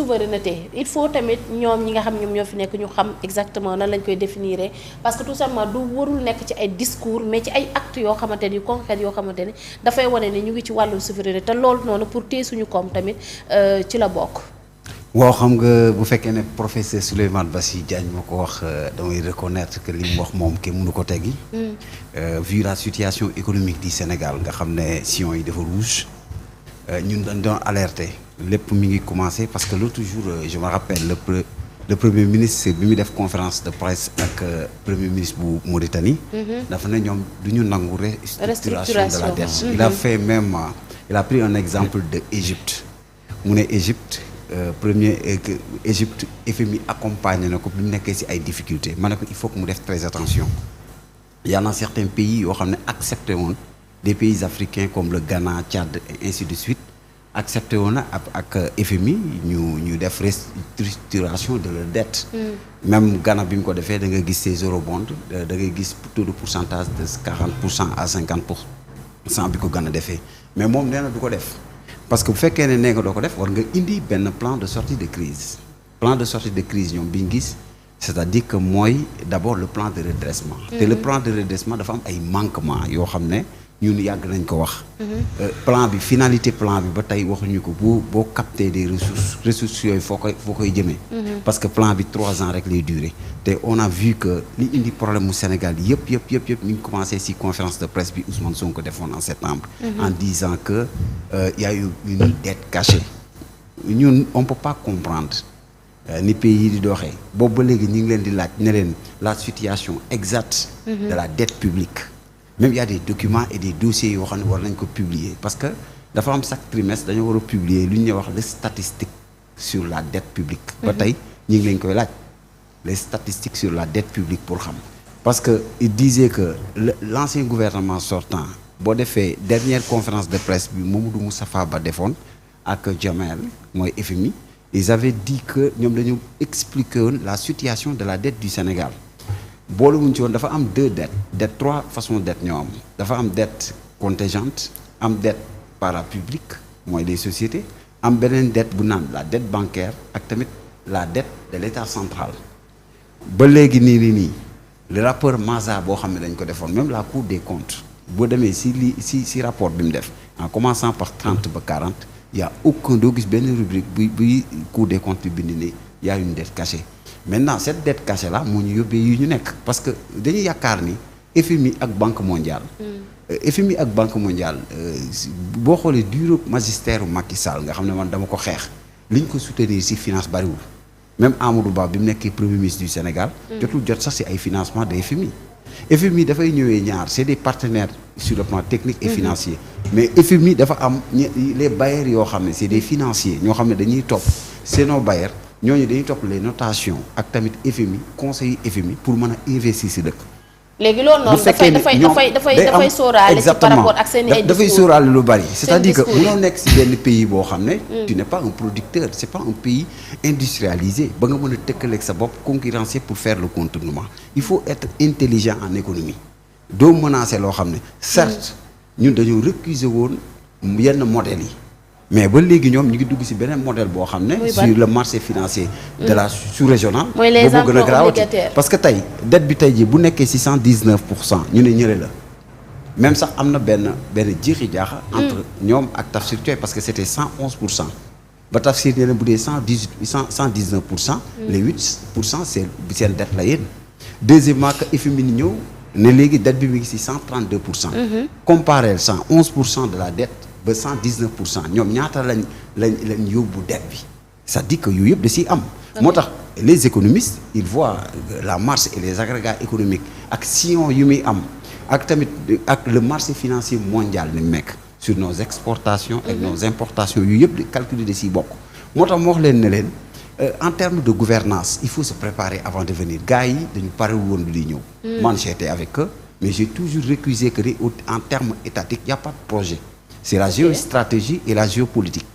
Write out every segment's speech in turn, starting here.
souveraineté il faut tamit ñoom ñi nga xam ñoom ñoo fi nekk ñu xam exactement nan lañ koy définir parce que tout simplement du warul nekk ci ay discours mais ci ay actes yoo xamante ni concrets yoo xamante ni dafay wane ni ñu ngi ci wàllu souveraineté te loolu noonu pour téye suñu koom tamit ci la bokk. waaw xam nga bu fekkee ne professeur Souleymane Bassy Diagne moo ko wax damay reconnaître que li mu wax moom kenn mënu ko teggi. Vu la situation économique du Sénégal nga xam ne sillon yi dafa rouge ñun dañ doon alerter lépp mi ngi commencé parce que l'autre jour je me rappelle le premier ministre bi mu def conférence de presse ak premier ministre bu Mauritanie. dafa ne ñoom du ñu nangu restructuration de la dette. Il a fait même il a pris un exemple de Égypte mu ne Égypte. Égypte FMI accompagné na ko bi mu nekkee ci ay difficultés ma ne ko il faut que mu def très attention il y en a certains pays yoo xam ne accepté woon des pays africains comme le Ghana Tchad et ainsi de suite accepté woon na ak FMI ñu def restructuration de leur dette. Même Ghana bi mu ko defee da nga gis ces eurobonds da ngay gis taux de pourcentage de 40% à 50% bi ko Ghana defee mais moom nee na du ko def. parce que bu fekkee ne nee nga doo ko def war nga indi benn plan de sortie de crise ñoom bi ñu gis c'est-à-dire que mooy d'abord le plan de redressement. te le plan de redressement dafa am ay manquements yoo xam ne ñun yàgg nañ ko wax. plan bi finalité plan bi ba tey waxuñu ko boo capter des ressources yooyu foo koy jëmee. parce que plan bi 3 ans rek lay durer te on a vu que li indi problème mu Sénégal yëpp ñu ngi commencé ci conférence de presse bi Ousmane Sonko defoon en septembre. En disant que y a eu une dette cachée ñun on peut pas comprendre ni pays yi di doxee boobu ba léegi ñu ngi leen di laaj ne leen la situation exacte de la dette publique. Même il y a des documents et des dossiers yoo xam ne war nañ ko publier parce que dafa am chaque trimestre dañoo war a publier lu ñuy wax les statistiques sur la dette publique. ba tey ñu ngi leen koy laaj les statistiques sur la dette publique pour xam parce que il disait que l'ancien gouvernement sortant boo defee dernière conférence de presse bi Mamadou Moustapha Ba defoon ak Jamel mooy FMI ils avaient dit que ñoom dañu expliquer woon la situation de la dette du Sénégal. boole wuñ ci woon dafa am 2 dettes 3 façons dette ñoo am dafa am dette contingente am dette parapublique mooy les sociétés am beneen dette bu naan la dette bancaire ak tamit la dette de l'État central ba léegi nii le rapport Maza boo xam ne dañ ko defoon même la Cour des comptes boo demee si rapport bi mu def en commençant par 30 ba 40 y a aucun doo gis benn rubrique buy Cour des comptes bi bind ne y a une dette cachée. Maintenant cette dette cachée là moo ñu yóbbee yi ñu nekk parce que dañuy yaakaar ni FMI ak Banque mondiale. FMI ak Banque mondiale boo xoolee durée magistère Macky Sall nga xam ne man dama ko xeex li ñu ko soutenir ci finance bariwul même Amadou Ba bi mu nekkee premier ministre du Sénégal. jotul jot sax ci ay financement de FMI. FMI dafay ñëwee ñaar c'est des partenaires sur le plan technique et financier. mais FMI dafa am les bailleurs yoo xam ne c'est des financiers ñoo xam ne dañuy topp c'est nos bailleurs. ñooñu dañuy topp les notations ak tamit FMI conseil FMI pour mën a investir ci dëkk. léegi loolu noonu dafay sóoraale ci par rapport ak seen ay discours dafay sóoraale lu bari. c'est-à-dire que mënoo nekk ci benn pays boo xam ne. tu n'es pas un producteur c'est pas un pays industrialisé ba nga mën a tëkkaleeg sa bopp concurrencer pour faire le contournement il faut être intelligent en économie doo menacer loo xam ne. certes ñun dañoo récuser woon yenn modèles yi. mais ba léegi ñoom ñu ngi dugg ci beneen modèle boo xam ne sur le marché financier de la sous-régionale mooy les emprunts obligataires parce que tey dette bi tey jii bu nekkee ci 119% ñu ne ñële la même sax am na benn jiixi jaaxa entre ñoom ak Tafsir Thioye parce que c'était 111% ba Tafsir ne bu dee 119% les 8% c'est seen dette la yéen deuxièmement que FMI ni ñëw ne léegi dette bi mu ngi ci 132%. comparé 111% de la dette ba 119% ñoom ñaata lañ yóbbu dette bi c'est-à-dire que yooyu yëpp da ciy am. moo tax les économistes ils voient la marge et les agrégats économiques ak sillon yu muy am ak tamit ak le marché financier mondial ni mu nekk sur nos exportations et nos importations yu yëpp di calculer da ciy bokk. moo tax moo wax leen ne leen en termes de gouvernance il faut se préparer avant de venir gars yi dañu parewul woon bi di ñëw. man j'étais avec eux mais j'ai toujours récusé que en termes étatiques y a pas de projet. C'est la géostratégie et la géopolitique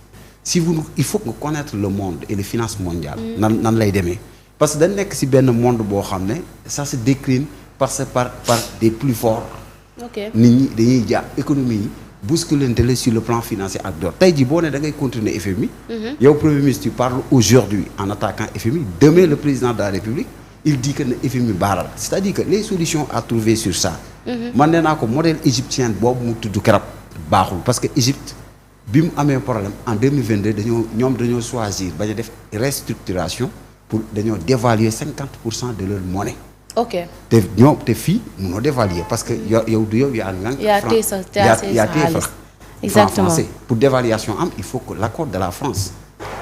il faut que connaître le monde et les finances mondiales nan lay demee parce que dañ nekk ci benn monde boo xam ne ça se décline par des plus forts nit ñi dañuy économie yi bousculante la sur le plan financier ak d'autres tey jii boo ne da ngay continuer FMI. yow premier ministre tu parles aujourd'hui en attaquant FMI demain le président de la République il dit que ne FMI baaral c'est-à-dire que les solutions à trouver sur ça. man nee naa ko modèle égyptien boobu mu tudd keroog baaxul parce que Égypte bi mu amee problème en 2022 dañoo choisir bañ a def restructuration pour dañoo dévaluer 50% de leur monnaie. ok te fii mënoo dévaluer parce que yow du yow yaa ngank yaa tee franc français pour dévaluation am il faut que l'accord de la France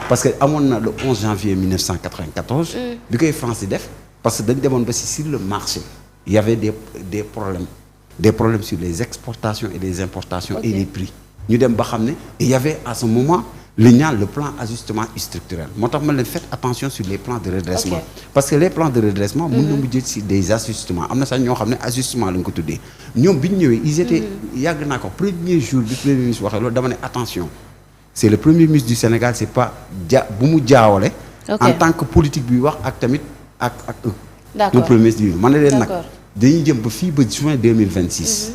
parce que amoon na le 11 janvier 1994 bi koy France di def parce que dañ demoon ba si sur le marché il y avait des problèmes sur les exportations et les importations et les prix ñu dem ba xam ne il y avait à ce moment li ñaan le plan ajustement structurel moo tax ma leen faites attention sur les plans de redressement parce que les plans de redressement mën na mujj ci des ajustements am na sax ñoo xam ne ajustement la ñu ko tuddee ñoom bi ñu ñëwee ils étaient yàgg naa ko premier jour bi premier ministre waxee loolu dama ne attention c'est le premier ministre du Sénégal c'est pas bu mu jaawale en tant que politique bi wax ak tamit ak le premier ministre bi man ne leen nag dañuy jëm ba fii ba juin 2026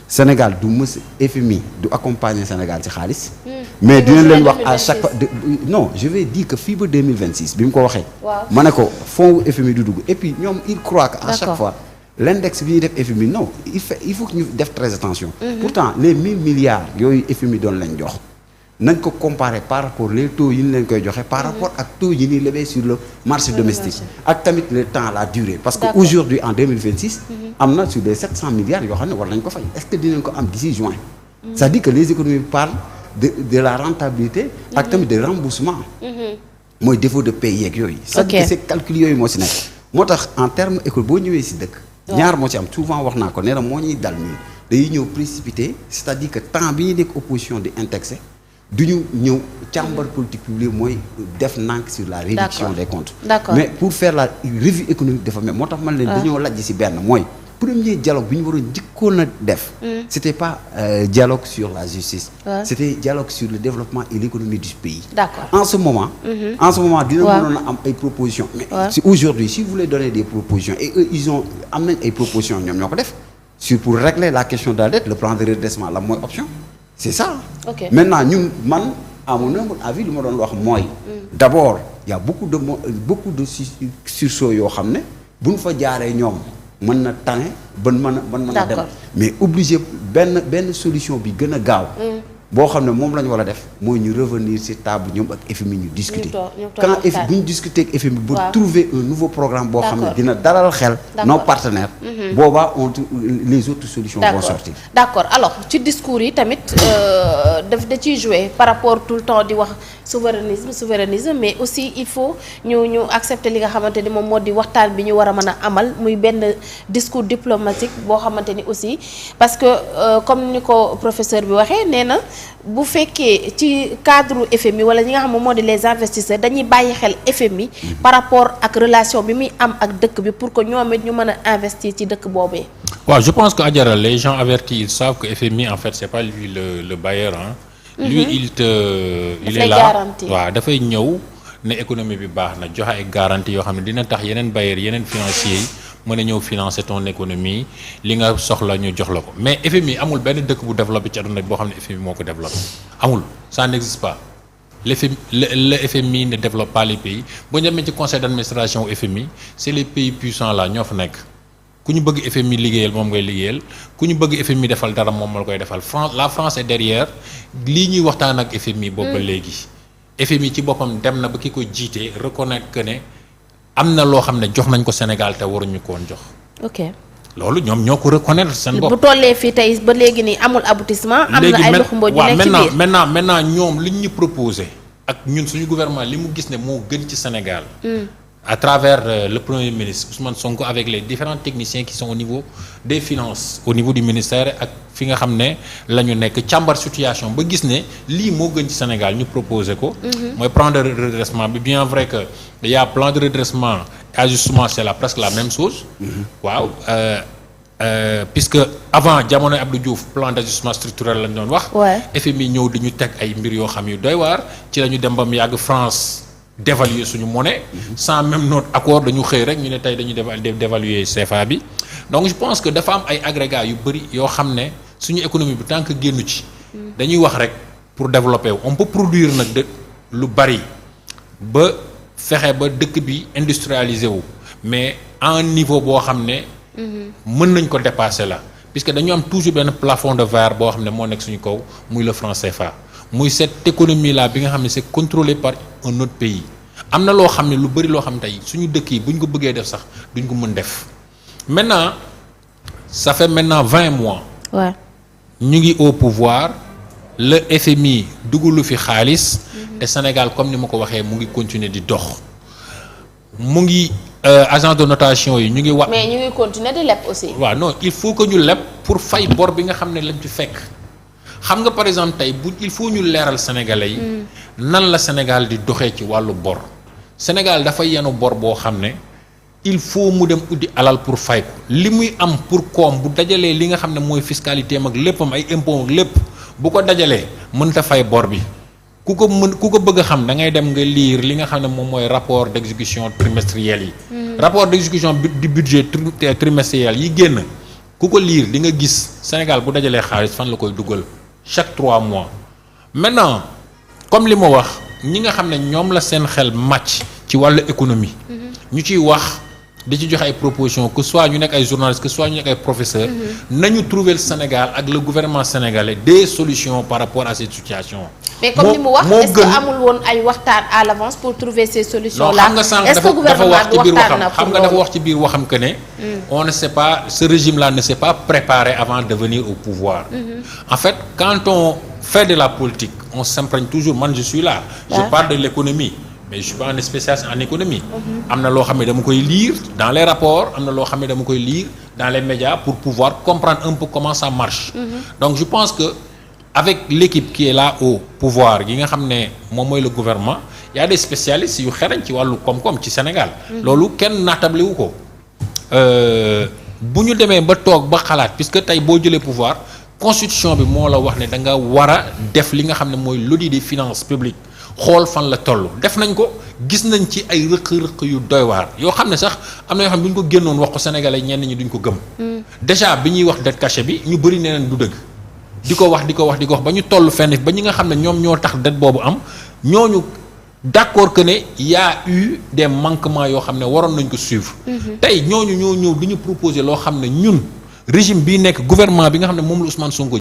Sénégal du mës FMI du accompagner Sénégal ci xaalis. mais dina leen wax à chaque fois non je vais dire que fii ba 2026 bi mu ko waxee. ma ne ko fonds FMI du dugg et puis ñoom il croit que à chaque fois l'index bi ñuy def FMI non il faut que ñu def très attention. pourtant les 1000 milliards yooyu FMI doon lañ jox nañ ko comparer par rapport les taux yi ñu leen koy joxe par rapport ak taux yi ñuy lever sur le marché domestique ak tamit le temps la durée parce que aujourd'hui en 2026 am na sur les 700 milliards yoo xam ne war nañ ko fay est-ce que dinañ ko am d'ici juin c'est-à-dire que les économies parlent de la rentabilité ak tamit de remboursement mooy défaut de paye yeeg yooyu c'est-à-dire que ces calculs yooyu moo si nekk moo tax en terme école boo ñëwee si dëkk ñaar moo ci am souvent wax naa ko nee na moo ñuy dal nii dañuy ñëw précipité c'est-à-dire que temps bi ñuy nekk opposition di indexé du ñu ñëw càmbar politique publique mooy def nànk sur la réduction des comptes mais pour faire la revue économique dafa même moo tax man leen dañoo lajj ci benn mooy premier dialogue bi ñu waroon njëkkoon a def c'était pas dialogue sur la justice c'était dialogue sur le développement et l'économie du pays en ce moment dina mënoon a am ay propositions mais si aujourd'hui si vous voulez donner des propositions et eux ils ont am nañ ay propositions ñoom ñoo ko def sur pour régler la question de la dette le plan de redressement la mooy option c'est ça. Maintenant ñun man à mon humble avis lu ma doon wax mooy. d'abord il y a beaucoup de sursauts yoo xam ne bu ñu fa jaaree ñoom mën na tane ban mën a dem. mais obligé benn solution bi gën a gaaw. boo xam ne moom la ñu war a def mooy ñu revenir ci table ñoom ak FMI ñu discuter. quand bu ñu discuter ak FMI ba trouver un nouveau programme boo xam ne dina dalal xel. nos partenaires. boobaa les autres solutions vont sortir. d'accord alors ci discours yi tamit da ciy jouer par rapport tout le temps di wax souverainisme mais aussi il faut ñu accepter li nga xamante ni moom moo di waxtaan bi ñu war a mën a amal muy benn discours diplomatique boo xamante ni aussi parce que comme ni ko professeur bi waxee nee na. bu fekkee ci cadre FMI wala ñi nga xam ne moo di les investisseurs dañuy bàyyi xel FMI par rapport ak relation bi muy am ak dëkk bi pour que ñoom it ñu mën a investir ci dëkk boobee. waaw je pense que Adjara les gens avertis ils savent que FMI en fait c'est pas lui le bailleur hein. lui il est là waaw dafay ñëw ne économie bi baax na joxe ay garantie yoo xam ne dina tax yeneen bailleurs yeneen financiers yi. mën a ñëw financer ton économie li nga soxla ñu jox la ko mais FMI amul benn dëkk bu développé ci àdduna boo xam ne FMI moo ko développé amul ça n'existe pas le FMI ne développe pas les pays boo demee ci conseil d'administration FMI c'est les pays puissants là ñoo fa nekk ku ñu bëgg FMI liggéeyal moom ngay liggéeyal ku ñu bëgg FMI defal dara moom moo koy defal la France est derrière lii ñuy waxtaan ak FMI boobu ba léegi FMI ci boppam dem na ba ki ko jiite reconnaître que ne am na loo xam ne jox nañ ko Sénégal te waruñu ko woon jox. ok loolu ñoom ñoo ko reconnaître seen bopp. bu tollee fii tey ba léegi nii amul aboutissement. am na ay loxo mbooj yu nekk ci biir maintenant ñoom liñ ñu proposé ak ñun suñu gouvernement li mu gis ne moo gën ci Sénégal. à travers le premier ministre Ousmane Sonko avec les différents techniciens qui sont au niveau des finances au niveau du ministère ak fi nga xam ne la ñu nekk càmbar situation ba gis ne lii moo gën ci Sénégal ñu proposé ko. mooy plan de redressement bi bien vrai que il y a plan de redressement ajustement c'est presque la même chose. waaw puisque avant jamono Abdou Diouf plan d'ajustement structurel lañ doon wax. FMI ñëw di ñu teg ay mbir yoo xam yu doy waar ci la ñu dem ba mu yàgg France. d'évaluer suñu monnaie sans même notre accord dañu xëy rek ñu ne tey dañuy dévaluer CFA bi donc je pense que dafa am ay agrégats yu bëri yoo xam ne suñu économie bi tant que génnu ci dañuy wax rek pour développer on peut produire nag de lu bari ba fexe ba dëkk bi industrialiser wu mais à un niveau boo xam ne mën nañ ko dépasser la puisque dañu am toujours benn plafond de verre boo xam ne moo nekk suñu kaw muy le franc CFA muy cette économie là bi nga xam ne c'est contrôlé par un autre pays am na loo xam ne lu bari loo xam ne tey suñu dëkk yi bu ñu ko bëggee def sax duñ ko mën def maintenant ça fait maintenant 20 mois waaw ñu ngi au pouvoir le FMI dugalu fi xaalis te Sénégal comme ni ma ko waxee mu ngi continuer di dox mu ngi agence de notation yi ñu ngi wax. mais ñu ngi continuer di leb aussi. waaw non il faut que ñu leb pour fay bor bi nga xam ne lañ ci fekk xam nga par exemple tey bu il faut ñu leeral sénégalais yi. nan la Sénégal di doxee ci wàllu bor. Sénégal dafa yenu bor boo xam ne il faut mu dem uddi alal pour fay ko li muy am pour koom bu dajalee li nga xam ne mooy fiscalité am ak léppam ay impôt ak lépp bu ko dajalee mënta fay bor bi. ku ko bëgg a xam da ngay dem nga lire li nga xam ne moom mooy rapport d'exécution trimestriel yi. rapport d'exécution du budget trimestriel yi génn ku ko lire di nga gis Sénégal bu dajalee xaalis fan la koy dugal chaque 3 mois. maintenant comme li ma wax ñi nga xam ne ñoom la seen xel màcc ci wàllu économie. ñu ciy wax di ci joxe ay propositions que soit ñu nekk ay journalistes que soit ñu nekk ay professeurs. nañu trouver le Sénégal ak le gouvernement sénégalais des solutions par rapport à cette situation. mais comme li mu wax est-ce que amul woon ay waxtaan à l'avance pour trouver ces solutions là. est-ce que gouvernement bi waxtaan na xam nga dafa wax ci biir waxam que ne. on ne sait pas ce régime là ne s'est pas préparé avant de venir au pouvoir. En fait quand on fait de la politique on s'imprègne toujours man je suis là. je parle de l'économie. mais je suis pas un spécialiste en économie. am na loo xam ne dama koy lire dans les rapports am na loo xam ne dama koy lire dans les médias pour pouvoir comprendre un peu comment ça marche. donc je pense que avec l'équipe qui est là au pouvoir yi nga xam ne moom mooy le gouvernement il y a des spécialistes yu xereñ ci wàllu koom-koom ci Sénégal. loolu kenn naatable wu ko. bu ñu demee ba toog ba xalaat puisque tey boo jëlee pouvoir constitution bi moo la wax ne da nga war a def li nga xam ne mooy l'audit des finances publiques. xool fan la toll def nañ ko gis nañ ci ay rëq-rëq yu doy waar yoo xam ne sax am na yoo xam ne bu ñu ko génnoon wax ko sénégalais ñenn ñi duñ ko gëm. déjà bi ñuy wax dette cachée bi ñu bëri nee nañ du dëgg. di ko wax ba ñu toll fenn ba ñi nga xam ne ñoom ñoo tax dette boobu am ñooñu d'accord que ne y a eu des manquements yoo xam ne waroon nañ ko suivre. tey ñooñu ñoo ñëw du ñu proposer loo xam ne ñun régime bii nekk gouvernement bi nga xam ne moom la Ousmane Sonko